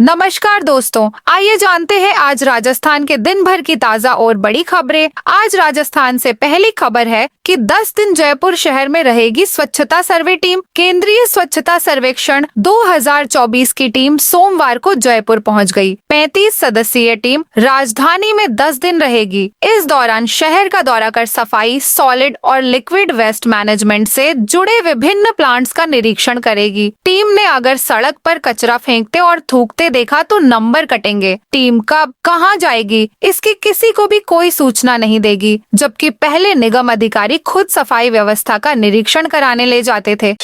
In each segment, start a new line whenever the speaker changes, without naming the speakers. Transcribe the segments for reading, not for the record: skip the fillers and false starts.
नमस्कार दोस्तों, आइए जानते हैं आज राजस्थान के दिन भर की ताजा और बड़ी खबरें। आज राजस्थान से पहली खबर है कि 10 दिन जयपुर शहर में रहेगी स्वच्छता सर्वे टीम। केंद्रीय स्वच्छता सर्वेक्षण 2024 की टीम सोमवार को जयपुर पहुंच गई। 35 सदस्यीय टीम राजधानी में 10 दिन रहेगी। इस दौरान शहर का दौरा कर सफाई, सॉलिड और लिक्विड वेस्ट मैनेजमेंट से जुड़े विभिन्न प्लांट्स का निरीक्षण करेगी। टीम ने अगर सड़क पर कचरा फेंकते और थूकते देखा तो नंबर कटेंगे। टीम कब कहां जाएगी इसकी किसी को भी कोई सूचना नहीं देगी, जबकि पहले निगम अधिकारी खुद सफाई व्यवस्था का निरीक्षण कराने ले जाते थे।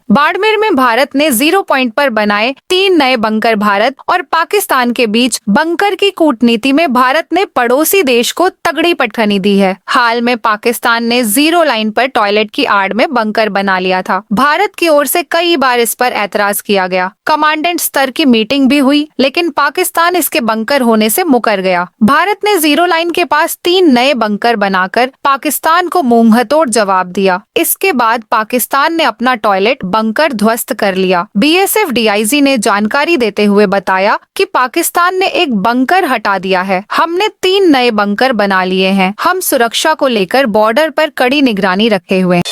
बाड़मेर में भारत ने 0 पॉइंट पर बनाए 3 नए बंकर। भारत और पाकिस्तान के बीच बंकर की कूटनीति में भारत ने पड़ोसी देश को तगड़ी पटखनी दी है। हाल में पाकिस्तान ने 0 लाइन पर टॉयलेट की आड़ में बंकर बना लिया था। भारत की ओर से कई बार इस पर ऐतराज किया गया। कमांडेंट स्तर की मीटिंग भी हुई, लेकिन पाकिस्तान इसके बंकर होने से मुकर गया। भारत ने 0 लाइन के पास 3 नए बंकर बनाकर पाकिस्तान को मुंहतोड़ जवाब दिया। इसके बाद पाकिस्तान ने अपना टॉयलेट बंकर ध्वस्त कर लिया। बीएसएफ डीआईजी ने जानकारी देते हुए बताया कि पाकिस्तान ने एक बंकर हटा दिया है। हमने 3 नए बंकर बना लिए हैं। हम सुरक्षा को लेकर बॉर्डर पर कड़ी निगरानी रखे हुए हैं।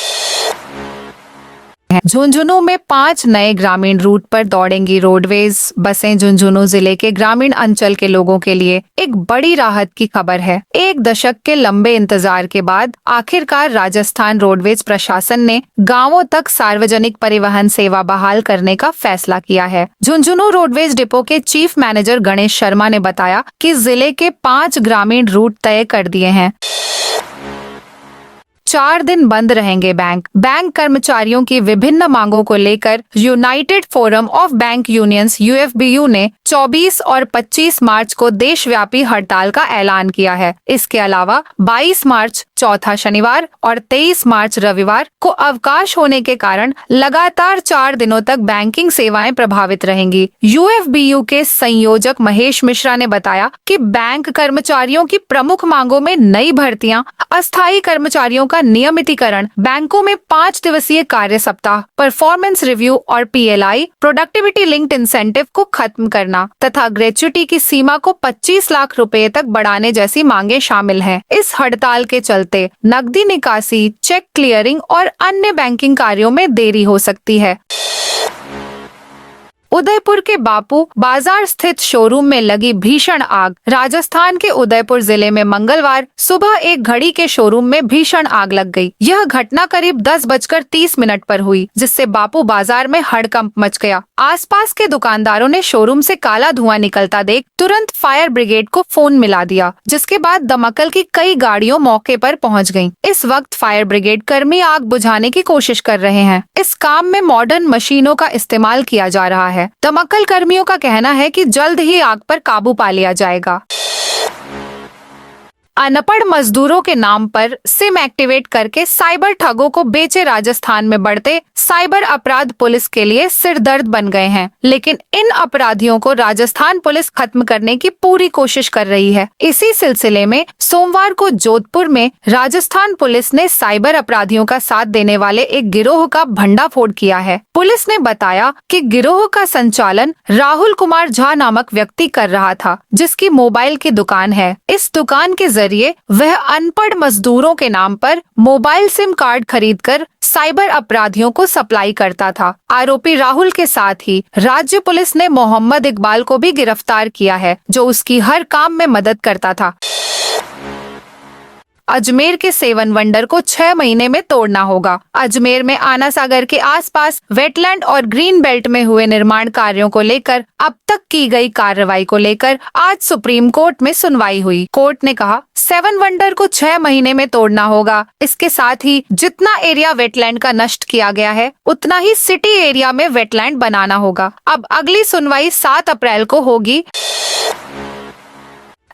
झुंझुनू में 5 नए ग्रामीण रूट पर दौड़ेंगी रोडवेज बसें। झुंझुनू जिले के ग्रामीण अंचल के लोगों के लिए एक बड़ी राहत की खबर है। 1 दशक के लंबे इंतजार के बाद आखिरकार राजस्थान रोडवेज प्रशासन ने गांवों तक सार्वजनिक परिवहन सेवा बहाल करने का फैसला किया है। झुंझुनू रोडवेज डिपो के चीफ मैनेजर गणेश शर्मा ने बताया कि जिले के 5 ग्रामीण रूट तय कर दिए हैं। 4 दिन बंद रहेंगे बैंक। बैंक कर्मचारियों की विभिन्न मांगों को लेकर United forum of bank unions UFBU ने 24 और 25 मार्च को देशव्यापी हड़ताल का ऐलान किया है। इसके अलावा 22 मार्च चौथा शनिवार और 23 मार्च रविवार को अवकाश होने के कारण लगातार 4 दिनों तक बैंकिंग सेवाएं प्रभावित रहेंगी। यूएफबीयू के संयोजक महेश मिश्रा ने बताया कि बैंक कर्मचारियों की प्रमुख मांगों में नई भर्तियां, अस्थायी कर्मचारियों का नियमितीकरण, बैंकों में 5 दिवसीय कार्य सप्ताह, परफॉर्मेंस रिव्यू और पीएलआई प्रोडक्टिविटी लिंक्ड इंसेंटिव को खत्म करना तथा ग्रेच्युटी की सीमा को 25 लाख रुपए तक बढ़ाने जैसी मांगे शामिल हैं। इस हड़ताल के चलते नकदी निकासी, चेक क्लियरिंग और अन्य बैंकिंग कार्यों में देरी हो सकती है। उदयपुर के बापू बाजार स्थित शोरूम में लगी भीषण आग। राजस्थान के उदयपुर जिले में मंगलवार सुबह एक घड़ी के शोरूम में भीषण आग लग गई। यह घटना करीब 10:30 पर हुई, जिससे बापू बाजार में हड़कंप मच गया। आसपास के दुकानदारों ने शोरूम से काला धुआं निकलता देख तुरंत फायर ब्रिगेड को फोन मिला दिया, जिसके बाद दमकल की कई गाड़ियां मौके पर पहुंच गईं। इस वक्त फायर ब्रिगेड कर्मी आग बुझाने की कोशिश कर रहे हैं। इस काम में मॉडर्न मशीनों का इस्तेमाल किया जा रहा है। दमकल कर्मियों का कहना है कि जल्द ही आग पर काबू पा लिया जाएगा। अनपढ़ मजदूरों के नाम पर सिम एक्टिवेट करके साइबर ठगों को बेचे। राजस्थान में बढ़ते साइबर अपराध पुलिस के लिए सिरदर्द बन गए हैं, लेकिन इन अपराधियों को राजस्थान पुलिस खत्म करने की पूरी कोशिश कर रही है। इसी सिलसिले में सोमवार को जोधपुर में राजस्थान पुलिस ने साइबर अपराधियों का साथ देने वाले एक गिरोह का भंडाफोड़ किया है। पुलिस ने बताया कि गिरोह का संचालन राहुल कुमार झा नामक व्यक्ति कर रहा था, जिसकी मोबाइल की दुकान है। इस दुकान के जरिए वह अनपढ़ मजदूरों के नाम पर मोबाइल सिम कार्ड खरीदकर साइबर अपराधियों को सप्लाई करता था। आरोपी राहुल के साथ ही राज्य पुलिस ने मोहम्मद इकबाल को भी गिरफ्तार किया है, जो उसकी हर काम में मदद करता था। अजमेर के 7 वंडर को 6 महीने में तोड़ना होगा। अजमेर में आना सागर के आसपास वेटलैंड और ग्रीन बेल्ट में हुए निर्माण कार्यों को लेकर अब तक की गई कार्रवाई को लेकर आज सुप्रीम कोर्ट में सुनवाई हुई। कोर्ट ने कहा 7 वंडर को 6 महीने में तोड़ना होगा। इसके साथ ही जितना एरिया वेटलैंड का नष्ट किया गया है, उतना ही सिटी एरिया में वेटलैंड बनाना होगा। अब अगली सुनवाई 7 अप्रैल को होगी।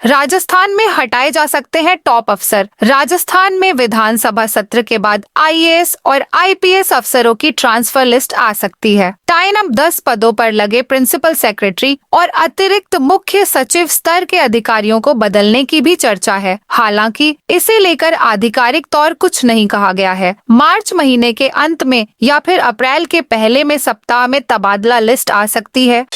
राजस्थान में हटाए जा सकते हैं टॉप अफसर। राजस्थान में विधानसभा सत्र के बाद आईएएस और आईपीएस अफसरों की ट्रांसफर लिस्ट आ सकती है। टाइम 10 पदों पर लगे प्रिंसिपल सेक्रेटरी और अतिरिक्त मुख्य सचिव स्तर के अधिकारियों को बदलने की भी चर्चा है। हालांकि इसे लेकर आधिकारिक तौर कुछ नहीं कहा गया है। मार्च महीने के अंत में या फिर अप्रैल के पहले में सप्ताह में तबादला लिस्ट आ सकती है।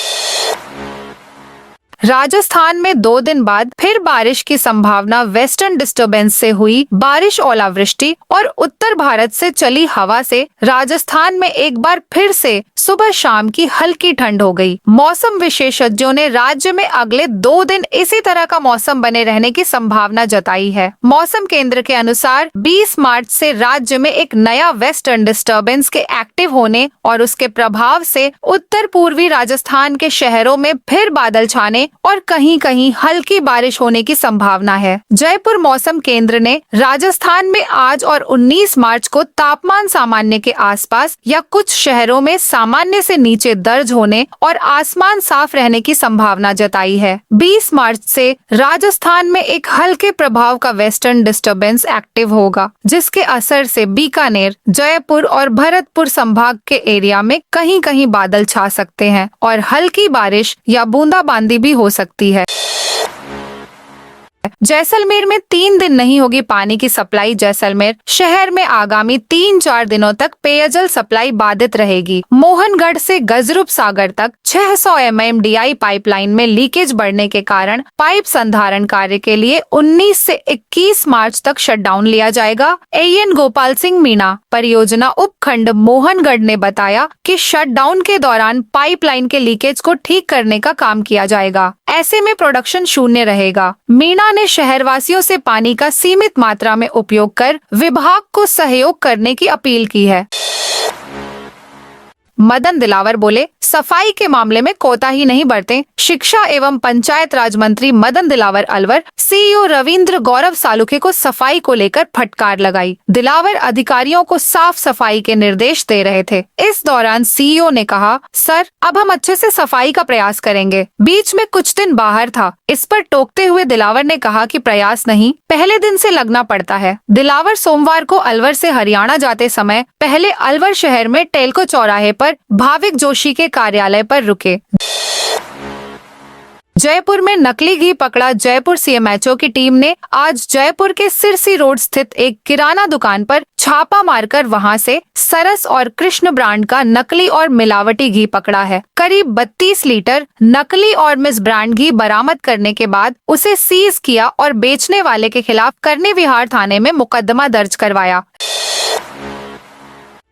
राजस्थान में 2 दिन बाद फिर बारिश की संभावना। वेस्टर्न डिस्टर्बेंस से हुई बारिश, ओलावृष्टि और उत्तर भारत से चली हवा से राजस्थान में एक बार फिर से सुबह शाम की हल्की ठंड हो गई। मौसम विशेषज्ञों ने राज्य में अगले 2 दिन इसी तरह का मौसम बने रहने की संभावना जताई है। मौसम केंद्र के अनुसार 20 मार्च से राज्य में एक नया वेस्टर्न डिस्टर्बेंस के एक्टिव होने और उसके प्रभाव से उत्तर पूर्वी राजस्थान के शहरों में फिर बादल छाने और कहीं कहीं हल्की बारिश होने की संभावना है। जयपुर मौसम केंद्र ने राजस्थान में आज और 19 मार्च को तापमान सामान्य के आसपास या कुछ शहरों में सामान्य से नीचे दर्ज होने और आसमान साफ रहने की संभावना जताई है। 20 मार्च से राजस्थान में एक हल्के प्रभाव का वेस्टर्न डिस्टर्बेंस एक्टिव होगा, जिसके असर से बीकानेर, जयपुर और भरतपुर संभाग के एरिया में कहीं कहीं बादल छा सकते हैं और हल्की बारिश या बूंदाबांदी भी हो सकती है। जैसलमेर में 3 दिन नहीं होगी पानी की सप्लाई। जैसलमेर शहर में आगामी 3-4 दिनों तक पेयजल सप्लाई बाधित रहेगी। मोहनगढ़ से गजरूप सागर तक 600 MMDI पाइपलाइन में लीकेज बढ़ने के कारण पाइप संधारण कार्य के लिए 19 से 21 मार्च तक शटडाउन लिया जाएगा। AN गोपाल सिंह मीणा, परियोजना उपखंड मोहनगढ़ ने बताया कि शटडाउन के दौरान पाइपलाइन के लीकेज को ठीक करने का काम किया जाएगा। ऐसे में प्रोडक्शन शून्य रहेगा। मीणा ने शहरवासियों से पानी का सीमित मात्रा में उपयोग कर विभाग को सहयोग करने की अपील की है। मदन दिलावर बोले, सफाई के मामले में कोताही नहीं बरतें। शिक्षा एवं पंचायत राज मंत्री मदन दिलावर अलवर CEO रविंद्र गौरव सालुखे को सफाई को लेकर फटकार लगाई। दिलावर अधिकारियों को साफ सफाई के निर्देश दे रहे थे। इस दौरान CEO ने कहा, सर अब हम अच्छे से सफाई का प्रयास करेंगे। बीच में कुछ दिन बाहर था। इस पर टोकते हुए दिलावर ने कहा कि प्रयास नहीं, पहले दिन से लगना पड़ता है। दिलावर सोमवार को अलवर से हरियाणा जाते समय पहले अलवर शहर में टेल्को चौराहे पर भाविक जोशी के कार्यालय पर रुके। जयपुर में नकली घी पकड़ा। जयपुर CMHO की टीम ने आज जयपुर के सिरसी रोड स्थित एक किराना दुकान पर छापा मारकर वहां से सरस और कृष्ण ब्रांड का नकली और मिलावटी घी पकड़ा है। करीब 32 लीटर नकली और मिस ब्रांड घी बरामद करने के बाद उसे सीज किया और बेचने वाले के खिलाफ करनी विहार थाने में मुकदमा दर्ज करवाया।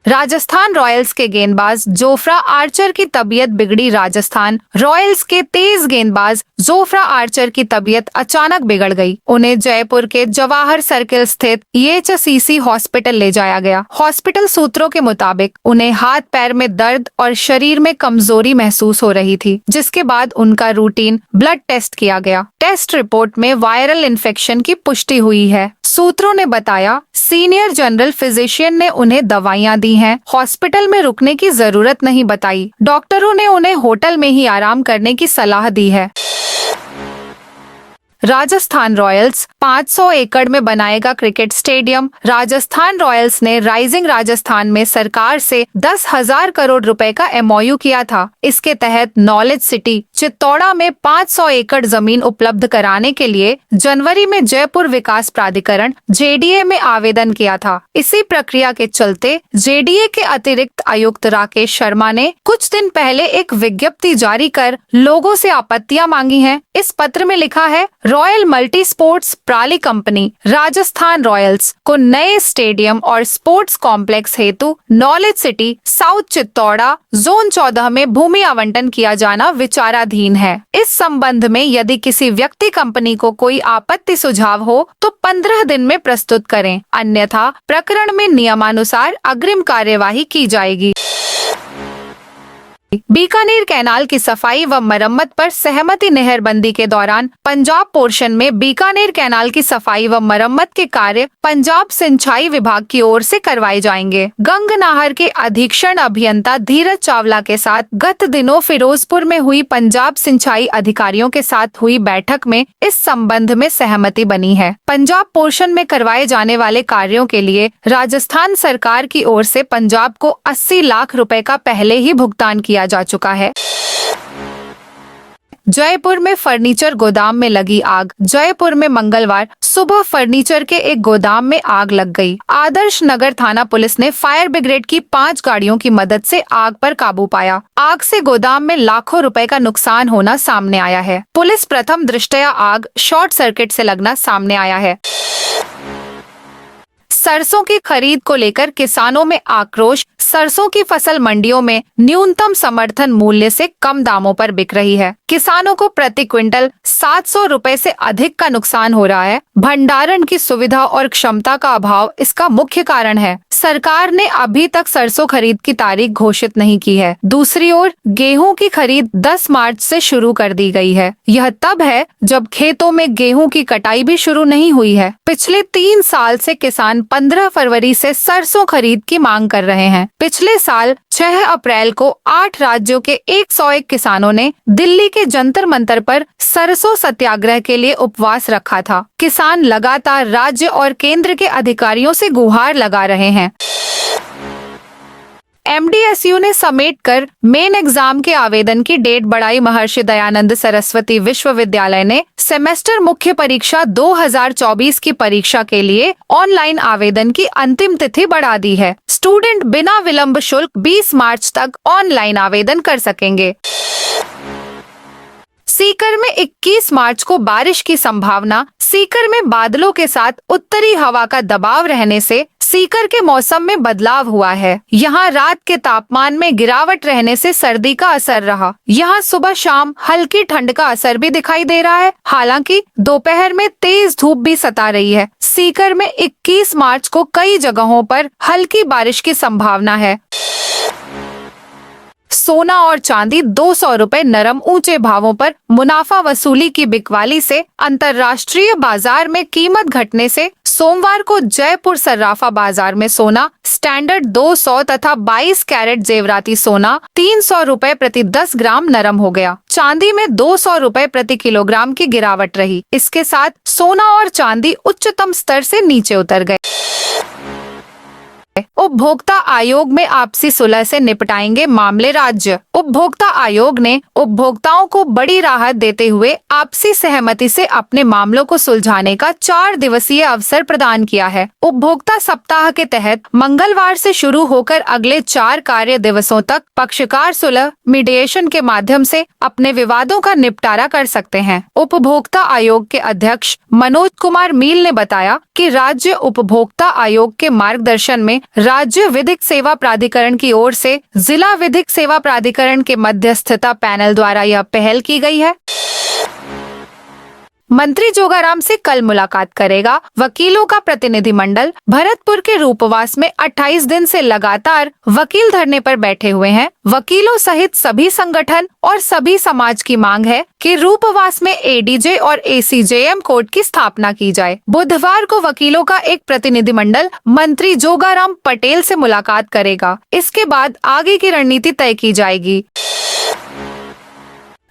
राजस्थान रॉयल्स के गेंदबाज जोफ्रा आर्चर की तबीयत बिगड़ी। राजस्थान रॉयल्स के तेज गेंदबाज जोफ्रा आर्चर की तबीयत अचानक बिगड़ गई। उन्हें जयपुर के जवाहर सर्किल स्थित EHCC हॉस्पिटल ले जाया गया। हॉस्पिटल सूत्रों के मुताबिक उन्हें हाथ पैर में दर्द और शरीर में कमजोरी महसूस हो रही थी, जिसके बाद उनका रूटीन ब्लड टेस्ट किया गया। टेस्ट रिपोर्ट में वायरल इन्फेक्शन की पुष्टि हुई है। सूत्रों ने बताया, सीनियर जनरल फिजिशियन ने उन्हें दवाइयां दी हैं। हॉस्पिटल में रुकने की जरूरत नहीं बताई। डॉक्टरों ने उन्हें होटल में ही आराम करने की सलाह दी है। राजस्थान रॉयल्स 500 एकड़ में बनाएगा क्रिकेट स्टेडियम। राजस्थान रॉयल्स ने राइजिंग राजस्थान में सरकार से 10,000 करोड़ रुपए का MOU किया था। इसके तहत नॉलेज सिटी चित्तौड़ा में 500 एकड़ जमीन उपलब्ध कराने के लिए जनवरी में जयपुर विकास प्राधिकरण JDA में आवेदन किया था। इसी प्रक्रिया के चलते JDA के अतिरिक्त आयुक्त राकेश शर्मा ने कुछ दिन पहले एक विज्ञप्ति जारी कर लोगों से आपत्तियां मांगी हैं। इस पत्र में लिखा है, रॉयल मल्टी स्पोर्ट्स प्राली कंपनी राजस्थान रॉयल्स को नए स्टेडियम और स्पोर्ट्स कॉम्प्लेक्स हेतु knowledge city south Chittora zone 14 में भूमि आवंटन किया जाना विचाराधीन है। इस संबंध में यदि किसी व्यक्ति कंपनी को कोई आपत्ति सुझाव हो तो 15 दिन में प्रस्तुत करें, अन्यथा प्रकरण में नियमानुसार अग्रिम कार्यवाही की जाएगी। बीकानेर कैनाल की सफाई व मरम्मत पर सहमति। नहरबंदी के दौरान पंजाब पोर्शन में बीकानेर कैनाल की सफाई व मरम्मत के कार्य पंजाब सिंचाई विभाग की ओर से करवाए जाएंगे। गंग नहर के अधीक्षण अभियंता धीरज चावला के साथ गत दिनों फिरोजपुर में हुई पंजाब सिंचाई अधिकारियों के साथ हुई बैठक में इस संबंध में सहमति बनी है। पंजाब पोर्शन में करवाए जाने वाले कार्यों के लिए राजस्थान सरकार की ओर से पंजाब को 80 लाख रुपए का पहले ही भुगतान किया जा चुका है। जयपुर में फर्नीचर गोदाम में लगी आग। जयपुर में मंगलवार सुबह फर्नीचर के एक गोदाम में आग लग गई। आदर्श नगर थाना पुलिस ने फायर ब्रिगेड की 5 गाड़ियों की मदद से आग पर काबू पाया। आग से गोदाम में लाखों रुपए का नुकसान होना सामने आया है। पुलिस प्रथम दृष्टया आग शॉर्ट सर्किट से लगना सामने आया है। सरसों की खरीद को लेकर किसानों में आक्रोश। सरसों की फसल मंडियों में न्यूनतम समर्थन मूल्य से कम दामों पर बिक रही है। किसानों को प्रति क्विंटल 700 रुपए से अधिक का नुकसान हो रहा है। भंडारण की सुविधा और क्षमता का अभाव इसका मुख्य कारण है। सरकार ने अभी तक सरसों खरीद की तारीख घोषित नहीं की है। दूसरी ओर गेहूं की खरीद 10 मार्च से शुरू कर दी गई है। यह तब है जब खेतों में गेहूं की कटाई भी शुरू नहीं हुई है। पिछले 3 साल से किसान 15 फरवरी से सरसों खरीद की मांग कर रहे हैं। पिछले साल 6 अप्रैल को 8 राज्यों के 101 किसानों ने दिल्ली के जंतर मंतर पर सरसों सत्याग्रह के लिए उपवास रखा था। किसान लगातार राज्य और केंद्र के अधिकारियों से गुहार लगा रहे हैं। MDSU ने समेट कर मेन एग्जाम के आवेदन की डेट बढ़ाई। महर्षि दयानंद सरस्वती विश्वविद्यालय ने सेमेस्टर मुख्य परीक्षा 2024 की परीक्षा के लिए ऑनलाइन आवेदन की अंतिम तिथि बढ़ा दी है। स्टूडेंट बिना विलंब शुल्क 20 मार्च तक ऑनलाइन आवेदन कर सकेंगे। सीकर में 21 मार्च को बारिश की संभावना। सीकर में बादलों के साथ उत्तरी हवा का दबाव रहने से सीकर के मौसम में बदलाव हुआ है। यहाँ रात के तापमान में गिरावट रहने से सर्दी का असर रहा। यहाँ सुबह शाम हल्की ठंड का असर भी दिखाई दे रहा है। हालांकि दोपहर में तेज धूप भी सता रही है। सीकर में 21 मार्च को कई जगहों पर हल्की बारिश की संभावना है। सोना और चांदी 200 रुपए नरम। ऊंचे भावों पर मुनाफा वसूली की बिकवाली से अंतर्राष्ट्रीय बाजार में कीमत घटने से सोमवार को जयपुर सर्राफा बाजार में सोना स्टैंडर्ड 200 तथा 22 कैरेट जेवराती सोना 300 रुपए प्रति 10 ग्राम नरम हो गया। चांदी में 200 रुपए प्रति किलोग्राम की गिरावट रही। इसके साथ सोना और चांदी उच्चतम स्तर से नीचे उतर गए। उपभोक्ता आयोग में आपसी सुलह से निपटाएंगे मामले। राज्य उपभोक्ता आयोग ने उपभोक्ताओं को बड़ी राहत देते हुए आपसी सहमति से अपने मामलों को सुलझाने का 4 दिवसीय अवसर प्रदान किया है। उपभोक्ता सप्ताह के तहत मंगलवार से शुरू होकर अगले 4 कार्य दिवसों तक पक्षकार सुलह मीडिएशन के माध्यम से अपने विवादों का निपटारा कर सकते हैं। उपभोक्ता आयोग के अध्यक्ष मनोज कुमार मील ने बताया कि राज्य उपभोक्ता आयोग के मार्गदर्शन में राज्य विधिक सेवा प्राधिकरण की ओर से जिला विधिक सेवा प्राधिकरण के मध्यस्थता पैनल द्वारा यह पहल की गई है। मंत्री जोगाराम से कल मुलाकात करेगा वकीलों का प्रतिनिधिमंडल। भरतपुर के रूपवास में 28 दिन से लगातार वकील धरने पर बैठे हुए हैं। वकीलों सहित सभी संगठन और सभी समाज की मांग है कि रूपवास में ADJ और ACJM कोर्ट की स्थापना की जाए। बुधवार को वकीलों का एक प्रतिनिधिमंडल मंत्री जोगाराम पटेल से मुलाकात करेगा। इसके बाद आगे की रणनीति तय की जाएगी।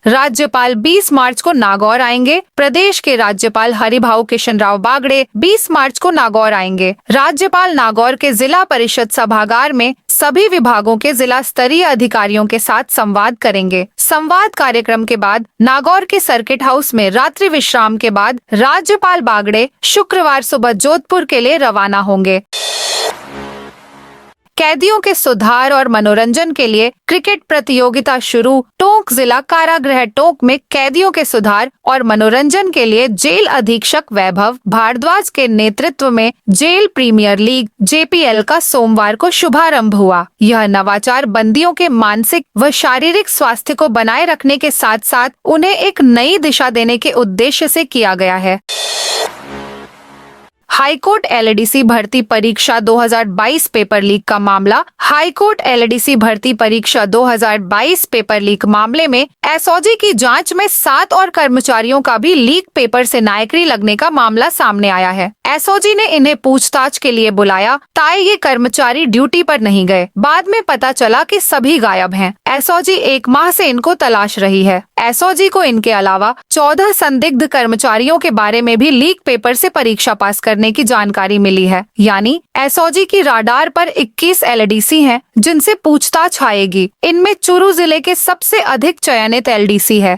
राज्यपाल 20 मार्च को नागौर आएंगे। प्रदेश के राज्यपाल हरिभाऊ किशन राव बागड़े 20 मार्च को नागौर आएंगे। राज्यपाल नागौर के जिला परिषद सभागार में सभी विभागों के जिला स्तरीय अधिकारियों के साथ संवाद करेंगे। संवाद कार्यक्रम के बाद नागौर के सर्किट हाउस में रात्रि विश्राम के बाद राज्यपाल बागड़े शुक्रवार सुबह जोधपुर के लिए रवाना होंगे। कैदियों के सुधार और मनोरंजन के लिए क्रिकेट प्रतियोगिता शुरू। टोंक जिला कारागृह टोंक में कैदियों के सुधार और मनोरंजन के लिए जेल अधीक्षक वैभव भारद्वाज के नेतृत्व में जेल प्रीमियर लीग JPL का सोमवार को शुभारंभ हुआ। यह नवाचार बंदियों के मानसिक व शारीरिक स्वास्थ्य को बनाए रखने के साथ साथ उन्हें एक नई दिशा देने के उद्देश्य से किया गया है। हाईकोर्ट एलडीसी भर्ती परीक्षा 2022 पेपर लीक का मामला। हाईकोर्ट एलडीसी भर्ती परीक्षा 2022 पेपर लीक मामले में एसओजी की जांच में 7 और कर्मचारियों का भी लीक पेपर से नायकरी लगने का मामला सामने आया है। एसओजी ने इन्हें पूछताछ के लिए बुलाया, ताए ये कर्मचारी ड्यूटी पर नहीं गए। बाद में पता चला कि सभी गायब हैं। एसओजी 1 माह से इनको तलाश रही है। एसओजी को इनके अलावा 14 संदिग्ध कर्मचारियों के बारे में भी लीक पेपर से परीक्षा पास करने की जानकारी मिली है। यानी एसओजी की राडार पर 21 एलडीसी हैं, जिनसे पूछताछ आएगी। इनमें चूरू जिले के सबसे अधिक चयनित एलडीसी है।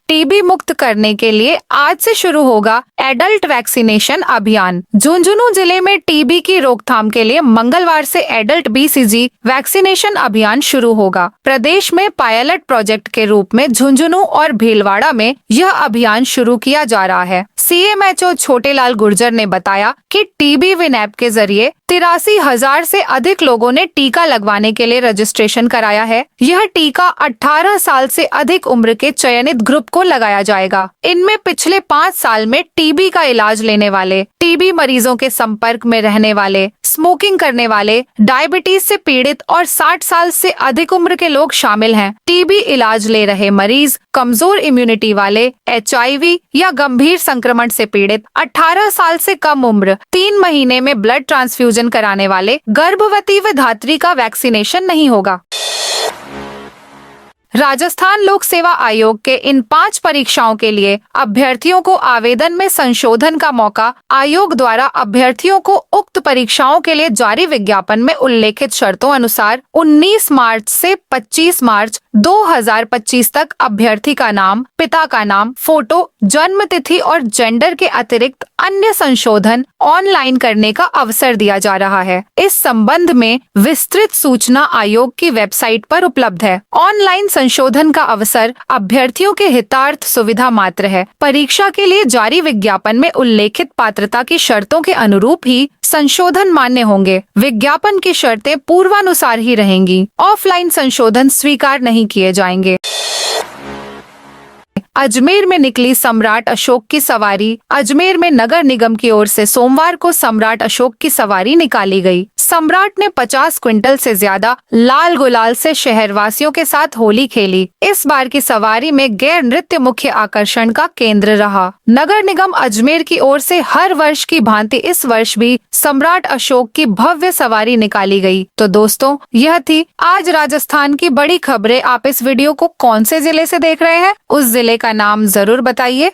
टीबी मुक्त करने के लिए आज से शुरू होगा एडल्ट वैक्सीनेशन अभियान। झुंझुनू जिले में टीबी की रोकथाम के लिए मंगलवार से एडल्ट बीसीजी वैक्सीनेशन अभियान शुरू होगा। प्रदेश में पायलट प्रोजेक्ट के रूप में झुंझुनू और भीलवाड़ा में यह अभियान शुरू किया जा रहा है। सीएमएचओ छोटेलाल गुर्जर ने बताया कि टीबी विन ऐप के जरिए 83,000 से अधिक लोगों ने टीका लगवाने के लिए रजिस्ट्रेशन कराया है। यह टीका 18 साल से अधिक उम्र के चयनित ग्रुप को लगाया जाएगा। इनमें पिछले 5 साल में टीबी का इलाज लेने वाले, टीबी मरीजों के संपर्क में रहने वाले, स्मोकिंग करने वाले, डायबिटीज से पीड़ित और 60 साल से अधिक उम्र के लोग शामिल हैं। टीबी इलाज ले रहे मरीज, कमजोर इम्यूनिटी वाले, एचआईवी या गंभीर संक्रमण से पीड़ित, 18 साल से कम उम्र, 3 महीने में ब्लड ट्रांसफ्यूजन कराने वाले, गर्भवती व धात्री का वैक्सीनेशन नहीं होगा। राजस्थान लोक सेवा आयोग के इन 5 परीक्षाओं के लिए अभ्यर्थियों को आवेदन में संशोधन का मौका। आयोग द्वारा अभ्यर्थियों को उक्त परीक्षाओं के लिए जारी विज्ञापन में उल्लेखित शर्तों अनुसार 19 मार्च से 25 मार्च 2025 तक अभ्यर्थी का नाम, पिता का नाम, फोटो, जन्म तिथि और जेंडर के अतिरिक्त अन्य संशोधन ऑनलाइन करने का अवसर दिया जा रहा है। इस संबंध में विस्तृत सूचना आयोग की वेबसाइट पर उपलब्ध है। ऑनलाइन संशोधन का अवसर अभ्यर्थियों के हितार्थ सुविधा मात्र है। परीक्षा के लिए जारी विज्ञापन में उल्लेखित पात्रता की शर्तों के अनुरूप ही संशोधन मान्य होंगे। विज्ञापन की शर्तें पूर्वानुसार ही रहेंगी। ऑफलाइन संशोधन स्वीकार नहीं किए जाएंगे। अजमेर में निकली सम्राट अशोक की सवारी। अजमेर में नगर निगम की ओर से सोमवार को सम्राट अशोक की सवारी निकाली गई। सम्राट ने 50 क्विंटल से ज्यादा लाल गुलाल से शहरवासियों के साथ होली खेली। इस बार की सवारी में गैर नृत्य मुख्य आकर्षण का केंद्र रहा। नगर निगम अजमेर की ओर से हर वर्ष की भांति इस वर्ष भी सम्राट अशोक की भव्य सवारी निकाली गई। तो दोस्तों, यह थी आज राजस्थान की बड़ी खबरें। आप इस वीडियो को कौन से जिले से देख रहे हैं, उस जिले का नाम जरूर बताइए।